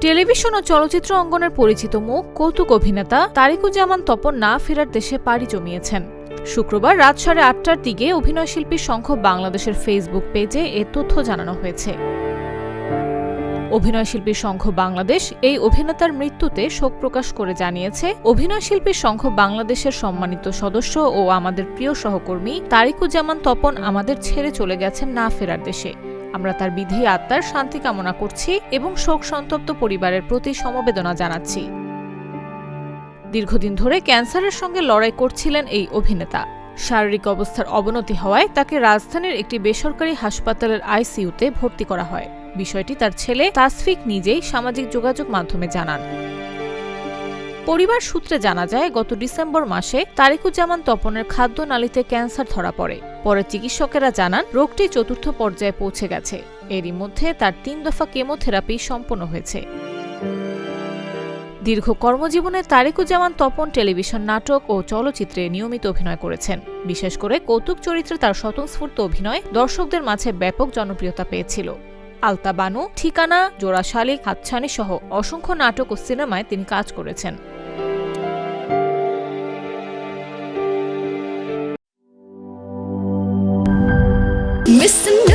Television ও চলচ্চিত্র অঙ্গনের পরিচিত মুখ কৌতুক অভিনেতা তারিকুজ্জামান তপন না ফেরার দেশে পাড়ি জমিয়েছেন। শুক্রবার রাত 8:30টার দিকে অভিনয়শিল্পী সংঘ বাংলাদেশের ফেসবুক পেজে এ তথ্য জানানো হয়েছে। অভিনয়শিল্পী সংঘ বাংলাদেশ এই অভিনেতার মৃত্যুতে শোক প্রকাশ করে জানিয়েছে, অভিনয়শিল্পী সংঘ বাংলাদেশের সম্মানিত সদস্য ও আমাদের প্রিয় সহকর্মী তারিকুজ্জামান তপন আমাদের ছেড়ে চলে গেছেন না ফেরার দেশে। আমরা তার বিধি আত্মার শান্তি কামনা করছি এবং শোক সন্তপ্ত পরিবারের প্রতি সমবেদনা জানাচ্ছি। দীর্ঘদিন ধরে ক্যান্সারের সঙ্গে লড়াই করছিলেন এই অভিনেতা। শারীরিক অবস্থার অবনতি হওয়ায় তাকে রাজধানীর একটি বেসরকারি হাসপাতালের আইসিইউতে ভর্তি করা হয়। বিষয়টি তার ছেলে তাসফিক নিজেই সামাজিক যোগাযোগ মাধ্যমে জানান। পরিবার সূত্রে জানা যায়, গত ডিসেম্বর মাসে তারিকুজ্জামান তপনের খাদ্যনালীতে ক্যান্সার ধরা পড়ে। পরে চিকিৎসকেরা জানান রোগটি চতুর্থ পর্যায়ে পৌঁছে গেছে। এরই মধ্যে তার 3 দফা কেমোথেরাপি সম্পন্ন হয়েছে। দীর্ঘ কর্মজীবনে তারিকুজ্জামান তপন টেলিভিশন, নাটক ও চলচ্চিত্রে নিয়মিত অভিনয় করেছেন। বিশেষ করে কৌতুক চরিত্রে তার স্বতঃস্ফূর্ত অভিনয় দর্শকদের মাঝে ব্যাপক জনপ্রিয়তা পেয়েছিল। আলতা বানু, ঠিকানা, জোড়া শালিক, হাতছানি সহ অসংখ্য নাটক ও সিনেমায় তিনি কাজ করেছেন। Mr.